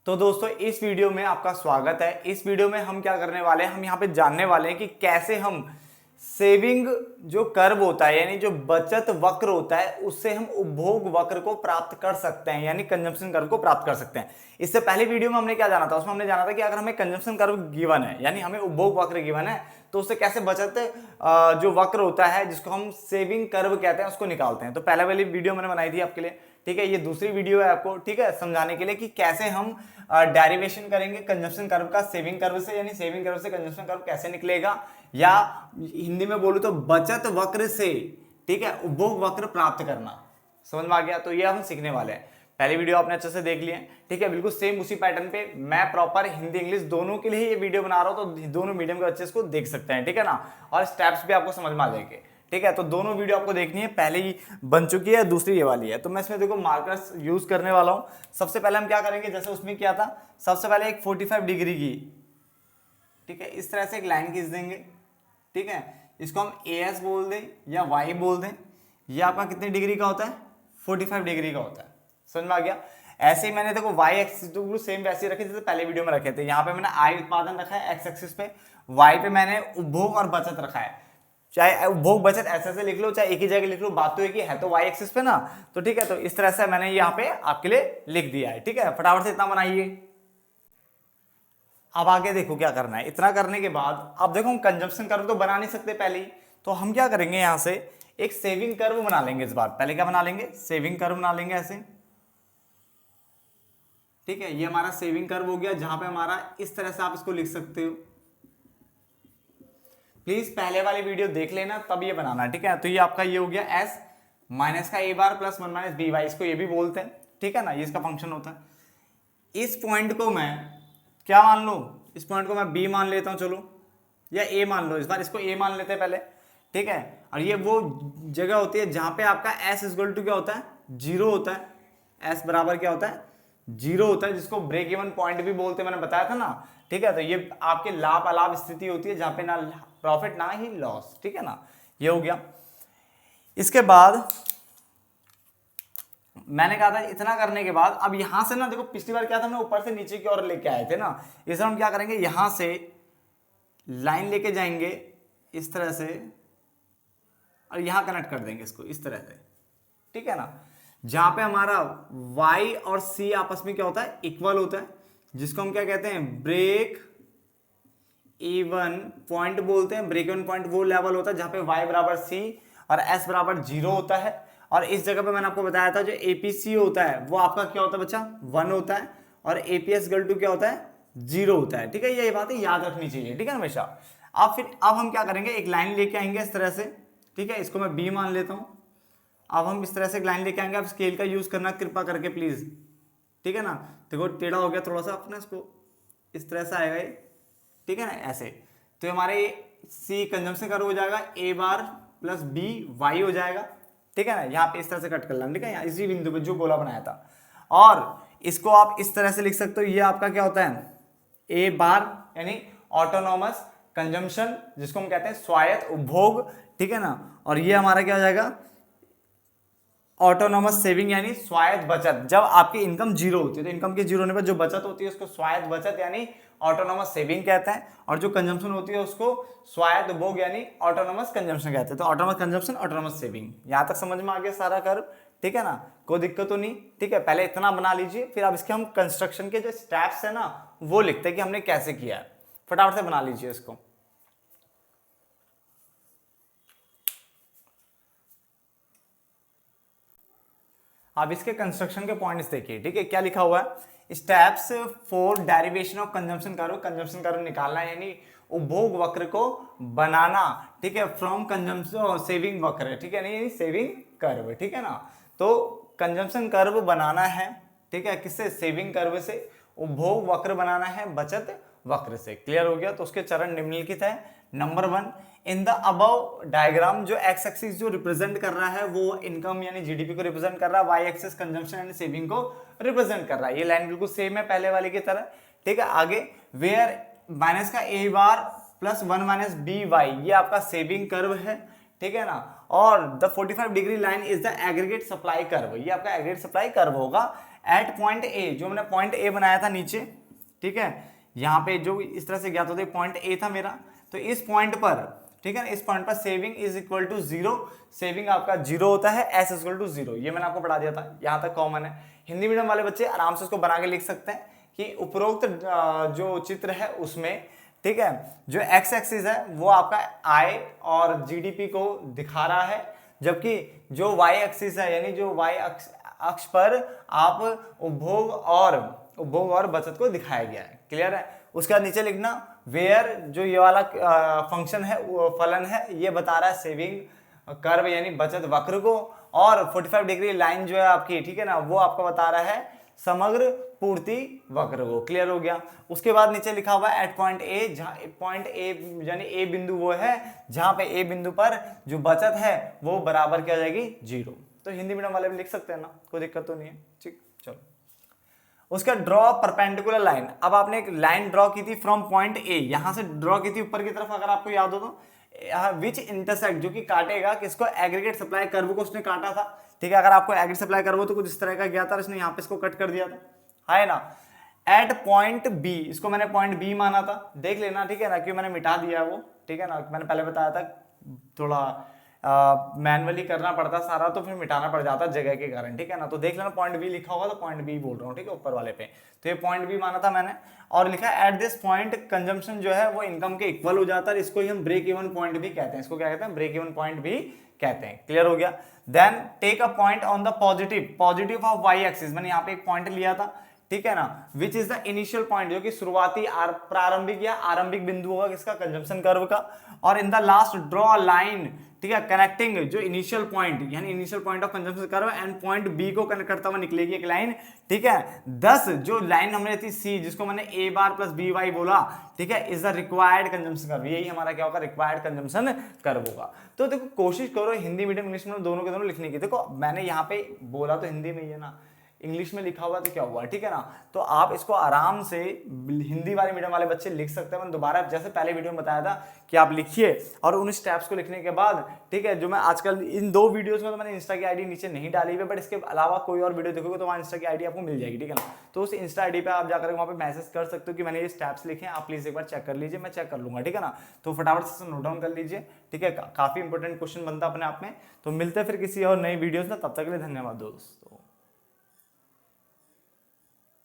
तो दोस्तों इस वीडियो में आपका स्वागत है। इस वीडियो में हम क्या करने वाले हैं, हम यहाँ पे जानने वाले हैं कि कैसे हम सेविंग जो कर्व होता है यानी जो बचत वक्र होता है उससे हम उपभोग वक्र को प्राप्त कर सकते हैं यानी कंजम्पशन कर्व को प्राप्त कर सकते हैं। इससे पहले वीडियो में हमने क्या जाना था, उसमें हमने जाना था कि अगर हमें कंजम्पशन कर्व गिवन है यानी हमें उपभोग वक्र गिवन है तो उससे कैसे बचत जो वक्र होता है जिसको हम सेविंग कर्व कहते हैं उसको निकालते हैं। तो पहले वाली वीडियो मैंने बनाई थी आपके लिए, ठीक है। ये दूसरी वीडियो है आपको, ठीक है, समझाने के लिए कि कैसे हम डेरिवेशन करेंगे कंजम्पशन कर्व का सेविंग कर्व से, यानी सेविंग कर्व से कंजम्पशन कर्व कैसे निकलेगा, या हिंदी में बोलूं तो बचत वक्र से, ठीक है, उपभोग वक्र प्राप्त करना। समझ में आ गया? तो ये हम सीखने वाले हैं। पहली वीडियो आपने अच्छे से देख लिए, ठीक है। बिल्कुल सेम उसी पैटर्न पे मैं प्रॉपर हिंदी इंग्लिश दोनों के लिए ये वीडियो बना रहा हूं, तो दोनों मीडियम के बच्चे इसको देख सकते हैं, ठीक है ना। और स्टेप्स भी आपको समझ में आ जाएंगे, ठीक है। तो दोनों वीडियो आपको देखनी है, पहले ही बन चुकी है, दूसरी ये वाली है। तो मैं इसमें देखो मार्कर्स यूज करने वाला हूं। सबसे पहले हम क्या करेंगे, जैसे उसमें किया था, सबसे पहले एक 45 डिग्री की, ठीक है, इस तरह से एक लाइन खींच देंगे, ठीक है। इसको हम AS बोल दें या Y बोल दें। ये आपका कितने डिग्री का होता है? 45 डिग्री का होता है। समझ में आ गया? ऐसे ही मैंने देखो Y एक्सिस तो सेम वैसे ही रखे जैसे पहले वीडियो में रखे थे। यहाँ पे मैंने I उत्पादन रखा है X एक्सिस पे, Y पे मैंने उपभोग और बचत रखा है। चाहे उपभोग बचत ऐसे लिख लो, चाहे एक ही जगह लिख लो, बात तो एक ही है, तो Y एक्सिस पे ना, तो ठीक है। तो इस तरह से मैंने यहाँ पे आपके लिए लिख दिया है, ठीक है। फटाफट से इतना बनाइए। अब आगे देखो क्या करना है। इतना करने के बाद अब देखो हम कंजम्पशन कर्व तो बना नहीं सकते पहले ही, तो हम क्या करेंगे, यहां से एक सेविंग कर्व बना लेंगे। इस बार पहले क्या बना लेंगे, सेविंग कर्व बना लेंगे ऐसे, ठीक है। ये हमारा सेविंग कर्व हो गया, जहां पे हमारा इस तरह से आप इसको लिख सकते हो। प्लीज पहले वाली वीडियो देख लेना तब ये बनाना, ठीक है। तो ये आपका ये हो गया S माइनस का A bar plus 1 minus B Y, इसको ये भी बोलते हैं, ठीक है ना। ये इसका फंक्शन होता है। इस पॉइंट को मैं क्या मान लो, इस पॉइंट को मैं B मान लेता हूं, चलो, या A मान लो। इस बार इसको A मान लेते हैं पहले, ठीक है। और ये वो जगह होती है जहां पे आपका S इक्वल टू क्या होता है, 0 होता है। S बराबर क्या होता है, 0 होता है, जिसको ब्रेक इवन पॉइंट भी बोलते हैं, मैंने बताया था ना, ठीक है। तो ये आपके लाभ अलाभ स्थिति होती है जहां पे ना प्रॉफिट ना ही लॉस, ठीक है ना। ये हो गया। इसके बाद मैंने कहा था इतना करने के बाद अब यहां से ना देखो, पिछली बार क्या था, हमने ऊपर से नीचे की ओर लेके आए थे ना। इस बार हम क्या करेंगे, यहां से लाइन लेके जाएंगे इस तरह से, और यहां कनेक्ट कर देंगे इसको इस तरह से, ठीक है ना। जहां पे हमारा Y और C आपस में क्या होता है, इक्वल होता है, जिसको हम क्या कहते हैं, ब्रेक इवन पॉइंट बोलते हैं। ब्रेक इवन पॉइंट वो लेवल होता है जहां पे Y बराबर C और S बराबर 0 होता है। और इस जगह पे मैंने आपको बताया था जो APC होता है वो आपका क्या होता है बच्चा, 1 होता है, और APS गल टू क्या होता है, 0 होता है, ठीक है। ये बातें याद रखनी चाहिए, ठीक है हमेशा। अब हम क्या करेंगे, एक लाइन लेके आएंगे इस तरह से, ठीक है। इसको मैं B मान लेता हूं। अब हम इस तरह से एक लाइन लेके आएंगे। आप स्केल का यूज करना कृपा करके प्लीज, ठीक है ना। देखो टेढ़ा हो गया थोड़ा सा अपना, इसको इस तरह से आएगा ये, ठीक है ना, ऐसे। तो हमारे C कंजम्पशन कर्व हो जाएगा, A bar plus B Y हो जाएगा, ठीक है ना। यहाँ पे इस तरह से कट कर लेना, ठीक है, यहाँ इसी बिंदु पे जो गोला बनाया था। और इसको आप इस तरह से लिख सकते हो, ये आपका क्या होता है, A बार यानी ऑटोनॉमस कंजम्पशन, जिसको हम कहते हैं स्वायत्त उपभोग, ठीक है ना। और ये हमारा क्या हो जाएगा, ऑटोनॉमस सेविंग यानी स्वायत्त बचत। जब आपकी इनकम 0 होती है तो इनकम के 0 होने पर जो बचत होती है उसको स्वायत्त बचत यानी ऑटोनॉमस सेविंग कहते हैं, और जो कंजम्पशन होती है उसको स्वायत्त उपभोग यानी ऑटोनॉमस कंजम्पशन कहते हैं। तो ऑटोनॉमस कंजम्पशन, ऑटोनॉमस सेविंग, यहां तक समझ में आ गया सारा कर्व, ठीक है ना। कोई दिक्कत तो नहीं, ठीक है। पहले इतना बना लीजिए, फिर अब इसके हम कंस्ट्रक्शन के जो स्टेप्स है ना वो लिखते हैं कि हमने कैसे किया है। फटाफट से बना लीजिए इसको। अब इसके कंस्ट्रक्शन के पॉइंट्स देखिए, ठीक है, क्या लिखा हुआ है, steps for derivation of consumption curve. Consumption curve निकालना है यानी उपभोग वक्र को बनाना, ठीक है, फ्रॉम कंजम्पशन सेविंग वक्र, ठीक है, नहीं सेविंग कर्व, ठीक है ना। तो कंजम्पशन कर्व बनाना है, ठीक है, किससे, सेविंग कर्व से। उपभोग वक्र बनाना है बचत वक्र से। क्लियर हो गया? तो उसके चरण निम्नलिखित है। Number 1, in the above diagram जो एक्स एक्सिस जो रिप्रेजेंट कर रहा है वो इनकम यानी जीडीपी को रिप्रेजेंट कर रहा है, Y axis consumption and saving को रिप्रेजेंट कर रहा है। ये लाइन बिल्कुल सेम है पहले वाले की तरह, ठीक है। आगे वेयर माइनस का A bar plus 1 minus B Y, ये आपका सेविंग कर्व है, ठीक है ना। और the 45 degree line is the aggregate supply curve, ये आपका एग्रीगेट सप्लाई कर्व होगा। एट पॉइंट ए, जो मैंने पॉइंट ए बनाया था नीचे, ठीक है, यहाँ पे जो इस तरह से गया था, पॉइंट ए था मेरा, तो इस पॉइंट पर, ठीक है ना, इस पॉइंट पर saving is equal to zero, saving आपका जीरो होता है, S is equal to zero, ये मैंने आपको पढ़ा दिया था, यहाँ तक कॉमन है। हिंदी मीडियम वाले बच्चे आराम से उसको बना के लिख सकते हैं कि उपरोक्त जो चित्र है उसमें, ठीक है, जो एक्स एक्सिस है वो आपका आय और जीडीपी को दिखा रहा है, जबकि जो वाई एक्सिस है, यानी जो वाई अक्ष पर आप उपभोग और बचत को दिखाया गया है। क्लियर है? उसके बाद नीचे लिखना वेयर, जो ये वाला फंक्शन है, फलन है, ये बता रहा है सेविंग कर्व यानी बचत वक्र को, और 45 डिग्री लाइन जो है आपकी, ठीक है ना, वो आपको बता रहा है समग्र पूर्ति वक्र को। क्लियर हो गया? उसके बाद नीचे लिखा हुआ है एट पॉइंट ए, जहां पॉइंट ए यानी ए बिंदु वो है जहां पे ए बिंदु पर जो बचत है वो बराबर क्या जाएगी, जीरो। तो हिंदी मीडियम वाले भी लिख सकते हैं ना, कोई दिक्कत तो नहीं है। ठीक, चलो। उसका ड्रॉ परपेंडिकुलर लाइन, अब आपने एक लाइन ड्रॉ की थी फ्रॉम पॉइंट ए, यहां से ड्रॉ की थी ऊपर की तरफ, अगर आपको याद हो तो, विच इंटरसेक्ट, जो कि काटेगा किसको, एग्रीगेट सप्लाई कर्व को उसने काटा था। ठीक है, अगर आपको एग्रीगेट सप्लाई कर्व हो तो कुछ इस तरह का गया था, इसने यहाँ पे इसको कट कर दिया था, है ना। एट पॉइंट बी, इसको मैंने पॉइंट बी माना था, देख लेना, ठीक है ना, क्यों मैंने मिटा दिया वो, ठीक है ना, मैंने पहले बताया था थोड़ा मैनुअली करना पड़ता सारा, तो फिर मिटाना पड़ जाता जगह के कारण, ठीक है ना। तो देख लेना पॉइंट बी लिखा होगा तो पॉइंट बी बोल रहा हूँ, ठीक है, ऊपर वाले पे। तो ये पॉइंट बी माना था मैंने, और लिखा एट दिस पॉइंट कंजम्पशन जो है वो इनकम के इक्वल हो जाता है, इसको ही हम ब्रेक इवन पॉइंट भी कहते हैं, इसको क्या कहते हैं, ब्रेक इवन पॉइंट भी कहते हैं। क्लियर हो गया? Then take a point on the positive of Y axis, मैंने यहाँ पे एक पॉइंट लिया था, ठीक है ना, which is the initial point, जो कि शुरुआती प्रारंभिक या आरंभिक बिंदु होगा किसका, कंजम्पशन कर्व का, और in the last draw line, ठीक है, कनेक्टिंग जो इनिशियल पॉइंट यानी initial point of consumption curve and point B को कनेक्ट करता हुआ निकलेगी एक लाइन, ठीक है। 10 जो लाइन हमने थी सी, जिसको मैंने ए बार प्लस बी वाई बोला, ठीक है, is the required consumption curve, यही हमारा क्या होगा, रिक्वायर्ड कंजम्पशन कर्व होगा। तो देखो कोशिश करो हिंदी मीडियम इंग्लिश में दोनों के दोनों लिखने की। देखो मैंने यहाँ पे बोला तो हिंदी में ही है ना, इंग्लिश में लिखा हुआ तो क्या हुआ, ठीक है ना। तो आप इसको आराम से हिंदी वाले मीडियम वाले बच्चे लिख सकते हैं। मैंने दोबारा जैसे पहले वीडियो में बताया था कि आप लिखिए, और उन स्टेप्स को लिखने के बाद, ठीक है, जो मैं आजकल इन 2 वीडियोस में तो मैंने इंस्टा की आईडी नीचे नहीं डाली है, बट इसके अलावा कोई और वीडियो देखोगे तो वहाँ इंस्टा की आईडी आपको मिल जाएगी, ठीक है ना। तो उस इंस्टा आईडी पे आप जाकर वहाँ पे मैसेज कर सकते हो कि मैंने ये स्टेप्स लिखे हैं, आप प्लीज एक बार चेक कर लीजिए, मैं चेक कर लूंगा, ठीक है ना। तो फटाफट से नोट डाउन कर लीजिए, ठीक है, काफी इंपॉर्टेंट क्वेश्चन बनता है अपने आप में। तो मिलते हैं फिर किसी और नई वीडियोस में, तब तक के लिए धन्यवाद दोस्तों।